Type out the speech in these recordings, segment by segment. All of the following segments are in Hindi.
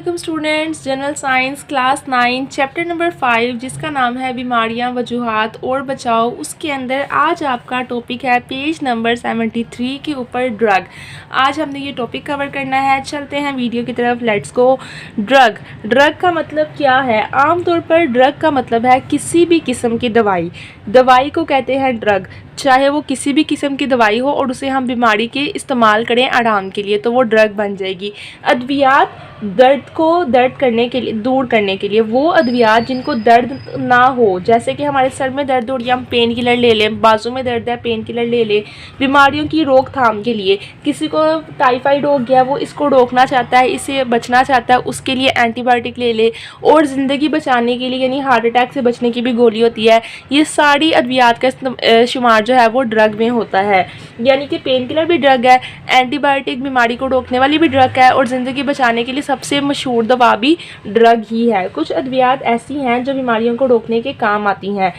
अस्सलाम students, general science class 9 chapter number 5 जिसका नाम है बीमारियां, वजूहात और बचाव। उसके अंदर आज आपका टॉपिक है पेज नंबर 73 के ऊपर ड्रग। आज हमने ये टॉपिक कवर करना है। चलते हैं वीडियो की तरफ, लेट्स गो। ड्रग का मतलब क्या है? आमतौर पर ड्रग का मतलब है किसी भी किस्म की दवाई को कहते हैं ड्रग। चाहे वो किसी भी किस्म की दवाई हो और उसे हम बीमारी के इस्तेमाल करें आराम के लिए तो वो ड्रग बन जाएगी। अद्वियात दर्द करने के लिए, दूर करने के लिए, वो अद्वियात जिनको दर्द ना हो, जैसे कि हमारे सर में दर्द हो रही है हम पेन किलर ले लें, बाजू में दर्द है पेन किलर ले लें। बीमारियों की रोकथाम के लिए, किसी को टाइफाइड हो गया, वो इसको रोकना चाहता है, इससे बचना चाहता है, उसके लिए एंटीबायोटिक ले ले। और ज़िंदगी बचाने के लिए यानी हार्ट अटैक से बचने की भी गोली होती है। ये सारी अद्वियात का शुमार जो है वो ड्रग में होता है। यानी कि पेन किलर भी ड्रग है, एंटीबायोटिक बीमारी को रोकने वाली भी ड्रग है, और ज़िंदगी बचाने के लिए सबसे मशहूर दवा भी ड्रग ही है। कुछ अद्वियात ऐसी हैं जो बीमारियों को रोकने के काम आती हैं,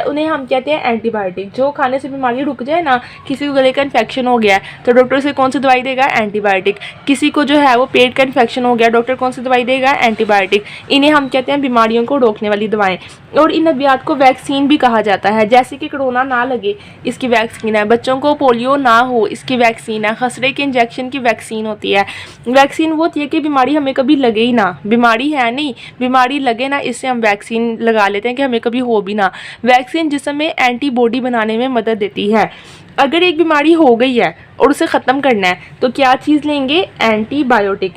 उन्हें हम कहते हैं एंटीबायोटिक। जो खाने से बीमारी रुक जाए ना, किसी को गले का इन्फेक्शन हो गया तो डॉक्टर से कौन सी दवाई देगा? एंटीबायोटिक। किसी को जो है वो पेट का इन्फेक्शन हो गया, डॉक्टर कौन सी दवाई देगा? एंटीबायोटिक। इन्हें हम कहते हैं बीमारियों को रोकने वाली दवाएं। और इन अद्वियात को वैक्सीन भी कहा जाता है। जैसे कि कोरोना ना लगे इसकी वैक्सीन है, बच्चों को पोलियो ना हो इसकी वैक्सीन है, खसरे के इंजेक्शन की वैक्सीन होती है। वैक्सीन वो होती है कि बीमारी हमें कभी लगे ही ना, बीमारी है नहीं, बीमारी लगे ना, इससे हम वैक्सीन लगा लेते हैं कि हमें कभी हो भी ना। वैक्सीन जिसमें हमें एंटीबॉडी बनाने में मदद देती है। अगर एक बीमारी हो गई है और उसे ख़त्म करना है तो क्या चीज़ लेंगे? एंटीबायोटिक।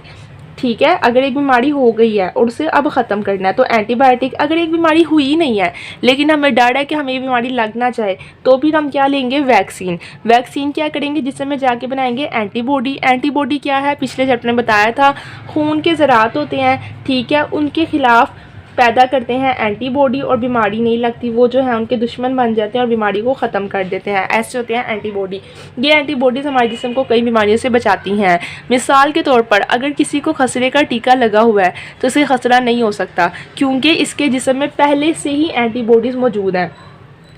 ठीक है, अगर एक बीमारी हो गई है और उसे अब ख़त्म करना है तो एंटीबायोटिक। अगर एक बीमारी हुई ही नहीं है लेकिन हमें डर है कि हमें ये बीमारी लगना चाहे तो फिर हम क्या लेंगे? वैक्सीन। वैक्सीन क्या करेंगे? जिससे में जाके बनाएंगे एंटीबॉडी। एंटीबॉडी क्या है? पिछले चैप्टर में बताया था, खून के ज़रात होते हैं, ठीक है, उनके खिलाफ पैदा करते हैं एंटीबॉडी और बीमारी नहीं लगती, वो जो है उनके दुश्मन बन जाते हैं और बीमारी को ख़त्म कर देते हैं। ऐसे होते हैं एंटीबॉडी। ये एंटीबॉडीज़ हमारे जिस्म को कई बीमारियों से बचाती हैं। मिसाल के तौर पर अगर किसी को खसरे का टीका लगा हुआ है तो इसे खसरा नहीं हो सकता, क्योंकि इसके जिस्म में पहले से ही एंटीबॉडीज़ मौजूद हैं।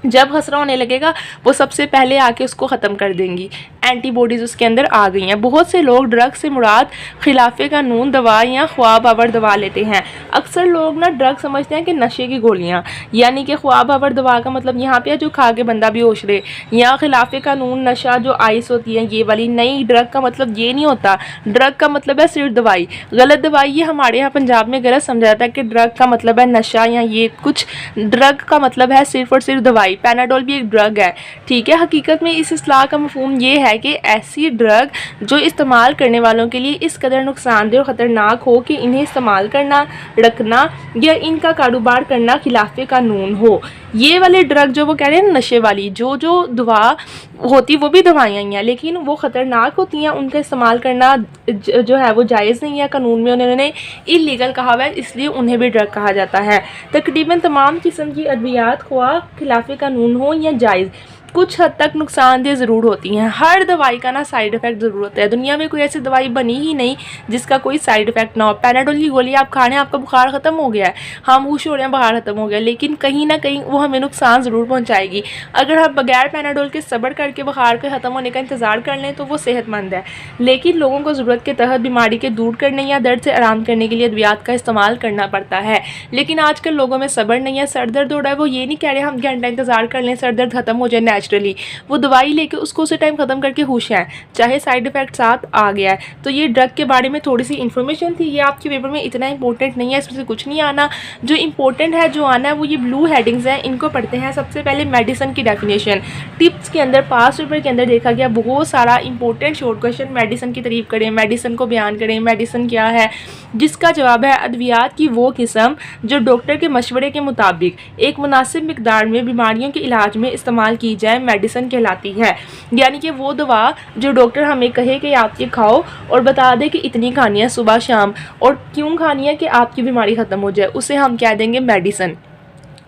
जब खसरा होने लगेगा वो सबसे पहले आके उसको ख़त्म कर देंगी, एंटीबॉडीज़ उसके अंदर आ गई हैं। बहुत से लोग ड्रग से मुराद खिलाफ़े कानून दवा या ख्वाब आवर दवा लेते हैं। अक्सर लोग ना ड्रग समझते हैं कि नशे की गोलियां, यानी कि ख्वाब आवर दवा का मतलब यहाँ पे जो खा के बंदा बेहोश रहे, या खिलाफ़े कानून नशा जो आइस होती है ये वाली। नहीं, ड्रग का मतलब ये नहीं होता। ड्रग का मतलब है सिर्फ दवाई। गलत दवाई ये हमारे यहाँ पंजाब में गलत समझा जाता है कि ड्रग का मतलब है नशा या ये कुछ। ड्रग का मतलब है सिर्फ और सिर्फ दवाई। पैनाडोल भी एक ड्रग है, ठीक है। हकीकत में इस इस्लाह का मफहूम ये है कि ऐसी ड्रग जो इस्तेमाल करने वालों के लिए इस कदर नुकसानदेह और ख़तरनाक हो कि इन्हें इस्तेमाल करना, रखना या इनका कारोबार करना खिलाफ़े कानून हो। ये वाले ड्रग जो वो कह रहे हैं नशे वाली, जो दवा होती वो भी दवाइयाँ ही हैं लेकिन वो ख़तरनाक होती हैं, उनका इस्तेमाल करना जो है वो जायज़ नहीं है। कानून में उन्होंने इलीगल कहा हुआ है, इसलिए उन्हें भी ड्रग कहा जाता है। तकरीबन तमाम किस्म की अद्वियात ख्वाह खिलाफ़े कानून हो या जायज़ कुछ हद तक नुकसानदेह ज़रूर होती हैं। हर दवाई का ना साइड इफ़ेक्ट ज़रूर होता है। दुनिया में कोई ऐसी दवाई बनी ही नहीं जिसका कोई साइड इफ़ेक्ट ना हो। पैनाडोल की गोली आप खा रहे हैं, आपका बुखार ख़त्म हो गया है, हम खुश हो रहे हैं बुखार ख़त्म हो गया, लेकिन कहीं ना कहीं वो हमें नुकसान ज़रूर पहुँचाएगी। अगर हम बगैर पैनाडोल के सब्र करके बुखार के ख़त्म होने का इंतज़ार कर लें तो वो सेहतमंद है। लेकिन लोगों को ज़रूरत के तहत बीमारी के दूर करने या दर्द से आराम करने के लिए अद्वियात का इस्तेमाल करना पड़ता है। लेकिन आजकल लोगों में सब्र नहीं है। सर दर्द हो रहा है, वो ये नहीं कह रहे हम घंटा इंतज़ार कर लें, सर दर्द ख़त्म हो जाए नेचुरली। वो दवाई लेके उसको उसी टाइम ख़त्म करके खुश हैं, चाहे साइड इफ़ेक्ट साथ आ गया है। तो ये ड्रग के बारे में थोड़ी सी इन्फॉर्मेशन थी। ये आपके पेपर में इतना इंपॉर्टेंट नहीं है, इसमें से कुछ नहीं आना। जो इंपॉर्टेंट है, जो आना है, वो ये ब्लू हेडिंग्स हैं, इनको पढ़ते हैं। सबसे पहले मेडिसिन की डेफिनेशन। टिप्स के अंदर पास पेपर के अंदर देखा गया बहुत सारा इंपॉर्टेंट शॉर्ट क्वेश्चन। मेडिसिन की तारीफ करें, मेडिसिन को बयान करें, मेडिसिन क्या है, जिसका जवाब है अद्वियात की वो किस्म जो डॉक्टर के मशवरे के मुताबिक एक मुनासिब मिकदार में बीमारियों के इलाज में इस्तेमाल की जाए मेडिसिन कहलाती है। यानी कि वो दवा जो डॉक्टर हमें कहे कि आप ये खाओ और बता दे कि इतनी खानी है सुबह शाम और क्यों खानी है कि आपकी बीमारी ख़त्म हो जाए, उसे हम कह देंगे मेडिसिन।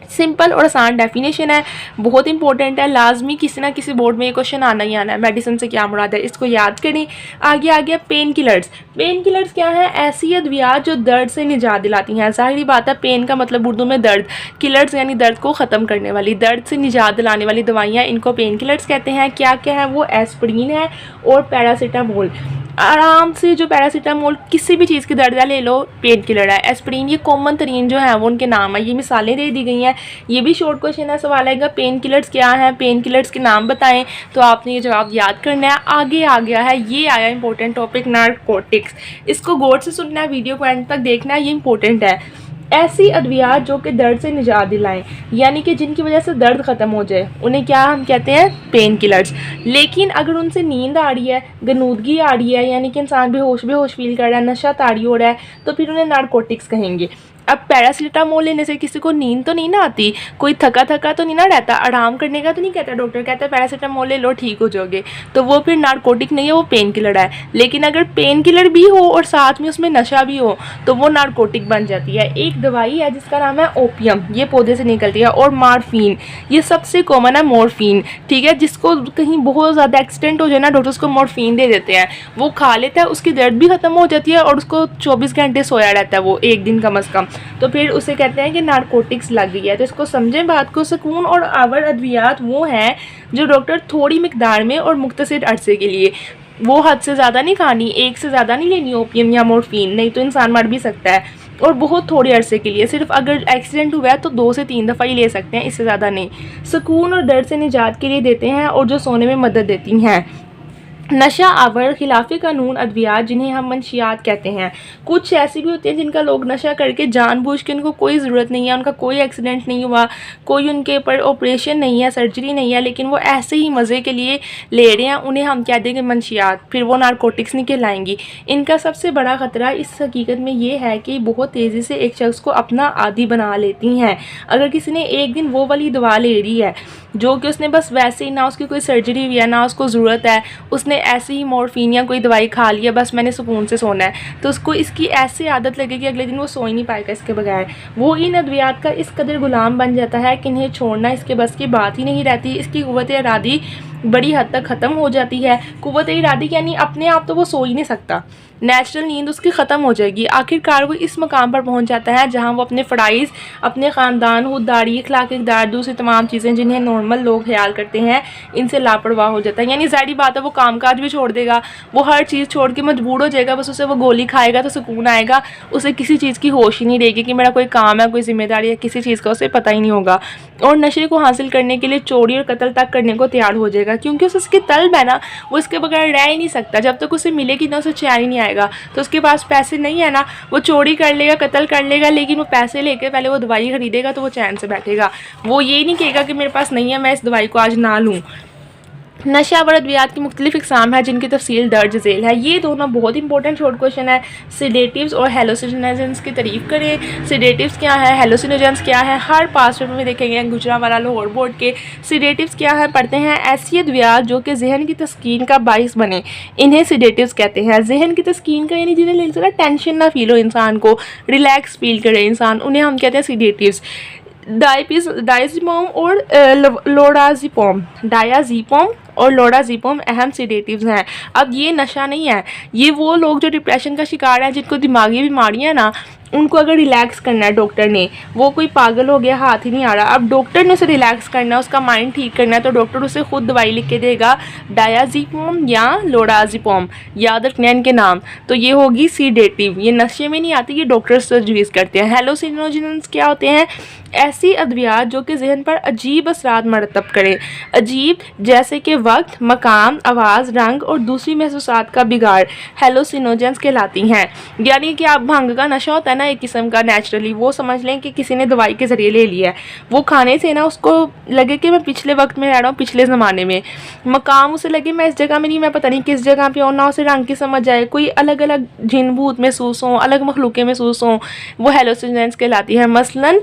सिंपल और आसान डेफिनेशन है, बहुत इंपॉर्टेंट है, लाजमी किसी ना किसी बोर्ड में ये क्वेश्चन आना ही आना है। मेडिसिन से क्या मुराद है, इसको याद करें। आगे आ गया पेन किलर्स। पेन किलर्स क्या है? ऐसी अद्वियात जो दर्द से निजात दिलाती हैं। ज़ाहिरी बात है, पेन का मतलब उर्दू में दर्द, किलर्स यानी दर्द को ख़त्म करने वाली, दर्द से निजात दिलाने वाली दवाइयाँ, इनको पेन किलर्स कहते हैं। क्या क्या है वो? एस्पिरिन है और पैरासीटामोल। आराम से जो पैरासीटामोल किसी भी चीज़ की दर्द है ले लो, पेन किलर है। एस्प्रिन, ये कॉमन तरीन जो है वो उनके नाम है। ये मिसालें दे दी गई हैं। ये भी शॉर्ट क्वेश्चन है, सवाल आएगा पेन किलर्स क्या हैं, पेन किलर्स के नाम बताएं, तो आपने ये जवाब याद करना है। आगे आ गया है, ये आया इंपॉर्टेंट टॉपिक नारकोटिक्स। इसको गौर से सुनना है, वीडियो को एंड तक देखना है, ये इंपॉर्टेंट है। ऐसी अद्वियात जो कि दर्द से निजात दिलाएं, यानी कि जिनकी वजह से दर्द ख़त्म हो जाए, उन्हें क्या हम कहते हैं, पेन किलर्स। लेकिन अगर उनसे नींद आ रही है, गनूदगी आ रही है, यानी कि इंसान बेहोश फील कर रहा है, नशा तारी हो रहा है, तो फिर उन्हें नारकोटिक्स कहेंगे। अब पैरासीटामोल लेने से किसी को नींद तो नहीं ना आती, कोई थका थका तो नहीं ना रहता, आराम करने का तो नहीं कहता डॉक्टर, कहता है पैरासीटामोल ले लो ठीक हो जाओगे, तो वो फिर नारकोटिक नहीं है, वो पेन किलर है। लेकिन अगर पेन किलर भी हो और साथ में उसमें नशा भी हो तो वो नारकोटिक बन जाती है। एक दवाई है जिसका नाम है ओपियम, ये पौधे से निकलती है, और मार्फिन, ये सबसे कॉमन है, मॉर्फिन, ठीक है। जिसको कहीं बहुत ज़्यादा एक्सीडेंट हो जाए ना, डॉक्टर उसको मॉर्फिन दे देते हैं, वो खा लेता है, उसकी दर्द भी ख़त्म हो जाती है और उसको 24 घंटे सोया रहता है वो, एक दिन कम अज़ कम, तो फिर उसे कहते हैं कि नारकोटिक्स लग गई है। तो इसको समझें बात को। सुकून और आवर अद्वियात वो हैं जो डॉक्टर थोड़ी मिकदार में और मुख्तसर अरसे के लिए, वो हद से ज़्यादा नहीं खानी, एक से ज़्यादा नहीं लेनी ओपियम या मॉर्फिन, नहीं तो इंसान मर भी सकता है, और बहुत थोड़े अरसे के लिए, सिर्फ अगर एक्सीडेंट हुआ है तो 2 से 3 दफ़ा ही ले सकते हैं, इससे ज़्यादा नहीं। सुकून और दर्द से निजात के लिए देते हैं और जो सोने में मदद देती हैं। नशा आवर खिलाफी कानून अद्वियात जिन्हें हम मंशियात कहते हैं। कुछ ऐसी भी होती हैं जिनका लोग नशा करके जानबूझ के, उनको कोई ज़रूरत नहीं है, उनका कोई एक्सीडेंट नहीं हुआ, कोई उनके ऊपर ऑपरेशन नहीं है, सर्जरी नहीं है, लेकिन वो ऐसे ही मज़े के लिए ले रहे हैं, उन्हें हम कह देंगे मंशियात, फिर वो नारकोटिक्स नहीं कहलाएंगी। इनका सबसे बड़ा ख़तरा इस हकीकत में ये है कि बहुत तेज़ी से एक शख्स को अपना आदी बना लेती हैं। अगर किसी ने एक दिन वो वाली दवा ले रही है जो कि उसने बस वैसे ही, ना उसकी कोई सर्जरी हुई है, ना उसको ज़रूरत है, उसने ऐसे ही मॉर्फिन या कोई दवाई खा लिया, बस मैंने सुकून से सोना है, तो उसको इसकी ऐसी आदत लगेगी अगले दिन वो सो ही नहीं पाएगा इसके बगैर। वो इन अद्वियात का इस कदर गुलाम बन जाता है कि इन्हें छोड़ना इसके बस की बात ही नहीं रहती। इसकी कुव्वत इरादी बड़ी हद तक ख़त्म हो जाती है। कुव्वत इरादी यानी अपने आप तो वो सो ही नहीं सकता, नेचुरल नींद उसकी ख़त्म हो जाएगी। आखिरकार वो इस मकाम पर पहुंच जाता है जहां वो अपने फ़राइज़, अपने ख़ानदान, खुददारी, अखलाक इक़दार, दूसरी तमाम चीज़ें जिन्हें नॉर्मल लोग ख्याल करते हैं, इनसे लापरवाह हो जाता है। यानी ज़ाहिर बात है वो कामकाज भी छोड़ देगा, वो हर चीज़ छोड़ के मजबूर हो जाएगा, बस उसे वो गोली खाएगा तो सुकून आएगा, उसे किसी चीज़ की होश ही नहीं रहेगी कि मेरा कोई काम है, कोई जिम्मेदारी है, किसी चीज़ का उसे पता ही नहीं होगा। और नशे को हासिल करने के लिए चोरी और कत्ल तक करने को तैयार हो जाएगा, क्योंकि उसे उसकी तलब है ना, वो इसके बगैर रह ही नहीं सकता। जब तक उसे मिलेगी ना, उसे चैन ही नहीं आएगा। तो उसके पास पैसे नहीं है ना, वो चोरी कर लेगा, कत्ल कर लेगा, लेकिन वो पैसे लेके पहले वो दवाई खरीदेगा तो वो चैन से बैठेगा। वो ये नहीं कहेगा कि मेरे पास नहीं है, मैं इस दवाई को आज ना लूँ। नशा व अद्वियात की मुख्तलिफ इकसाम है जिनकी तफसील दर्ज झेल है। ये दोनों बहुत इंपॉर्टेंट शॉर्ट क्वेश्चन है। सिडेटिव्स और हेलोसिनोजेंस की तारीफ करें। सिडेटिव्स क्या है, हेलोसिनोजेंस क्या है, हर पास पेपर में देखेंगे गुजरांवाला लाहौर बोर्ड के। सिडेटिव्स क्या है पढ़ते हैं, ऐसी अद्वियात जो कि जहन की तस्कीन का बाइस बने, इन्हें सिडेटिव्स कहते हैं। जहन की तस्कीन का यानी जिन्हें लेने से टैंशन ना फील हो, इंसान को रिलैक्स फील करे इंसान, उन्हें हम कहते हैं सिडेटिव्स। डायज़ेपम और डायाज़ेपम और लोडाज़ेपम अहम सिडेटिव्स हैं। अब ये नशा नहीं है, ये वो लोग जो डिप्रेशन का शिकार हैं, जिनको दिमागी बीमारियां ना, उनको अगर रिलैक्स करना है डॉक्टर ने, वो कोई पागल हो गया, हाथ ही नहीं आ रहा, अब डॉक्टर ने उसे रिलैक्स करना है, उसका माइंड ठीक करना है, तो डॉक्टर उसे खुद दवाई लिख के देगा, डायाज़ेपम या लोडाज़ेपम, याद रखना है इनके नाम। तो ये होगी सीडेटिव, ये नशे में नहीं आती, ये डॉक्टर्स तजवीज़ करते हैं। हेलोसिनोजेंस क्या होते हैं, ऐसी अद्वियात जो कि जहन पर अजीब असरात मरतब करें। अजीब जैसे कि वक्त, मकाम, आवाज़, रंग और दूसरी महसूसात का बिगाड़ हेलोसिनोजेंस कहलाती हैं। यानी कि आप भांग का नशा होता है ना एक किस्म का, नेचुरली वो समझ लें कि किसी ने दवाई के ज़रिए ले लिया है, वो खाने से ना उसको लगे कि मैं पिछले वक्त में रह रहा हूँ, पिछले ज़माने में। मकाम उसे लगे मैं इस जगह में नहीं, मैं पता नहीं किस जगह पे हूँ, ना उसे रंग की समझ आए, कोई अलग अलग जिन भूत महसूस हों, अलग मखलूक़ें महसूस हों, वो हेलोसिनोजेंस कहलाती है। मसलन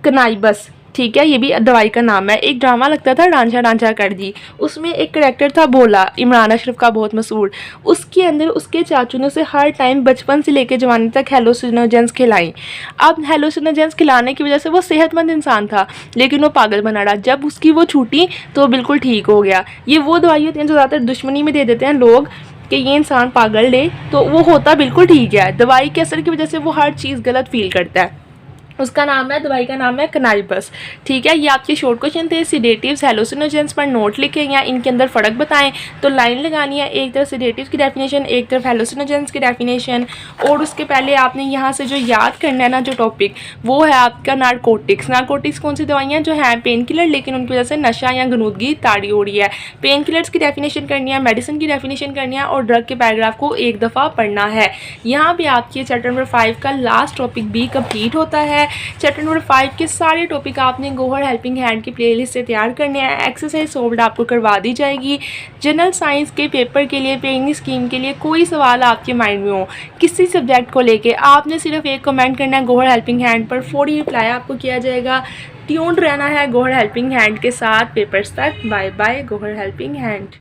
कनाइबस, ठीक है, ये भी दवाई का नाम है। एक ड्रामा लगता था डांचा कर दी, उसमें एक करेक्टर था भोला, इमरान अशरफ का बहुत मशहूर, उसके अंदर उसके चाचू ने उसे हर टाइम बचपन से लेकर जवानी तक हेलोसिनोजेंस खिलाई। अब हेलोसिनोजेंस खिलाने की वजह से वो सेहतमंद इंसान था, लेकिन वो पागल बना रहा। जब उसकी वो छूटी तो बिल्कुल ठीक हो गया। ये वो दवाई होती हैं जो ज़्यादातर दुश्मनी में दे देते हैं लोग कि ये इंसान पागल ले, तो वो होता बिल्कुल ठीक है, दवाई के असर की वजह से वो हर चीज़ गलत फील करता है। उसका नाम है, दवाई का नाम है कनाइबस। ठीक है, ये आपके शॉर्ट क्वेश्चन थे। सिडेटिव्स, हेलोसिनोजेंस पर नोट लिखें या इनके अंदर फ़र्क बताएं। तो लाइन लगानी है, एक तरफ सिडेटिव्स की डेफिनेशन, एक तरफ हेलोसिनोजेंस की डेफिनेशन। और उसके पहले आपने यहाँ से जो याद करना है ना जो टॉपिक, वो है आपका नारकोटिक्स। नारकोटिक्स कौन सी दवाइयाँ जो हैं पेन किलर, लेकिन उनकी वजह से नशा या गनूदगी ताड़ी हो रही है। पेन किलर्स की डेफिनेशन करनी है, मेडिसिन की डेफिनेशन करनी है और ड्रग के पैराग्राफ को एक दफ़ा पढ़ना है। यहाँ पे आपकी चैप्टर नंबर 5 का लास्ट टॉपिक भी कंप्लीट होता है। चैप्टर नंबर 5 के सारे टॉपिक आपने गौहर हेल्पिंग हैंड की प्लेलिस्ट से तैयार करने हैं। एक्सरसाइज सॉल्व्ड आपको करवा दी जाएगी। जनरल साइंस के पेपर के लिए, पेइंग स्कीम के लिए कोई सवाल आपके माइंड में हो किसी सब्जेक्ट को लेके, आपने सिर्फ एक कमेंट करना है गौहर हेल्पिंग हैंड पर, फौरी रिप्लाई आपको किया जाएगा। ट्यून्ड रहना है गौहर हेल्पिंग हैंड के साथ पेपर्स तक। Bye bye Gauhar helping hand.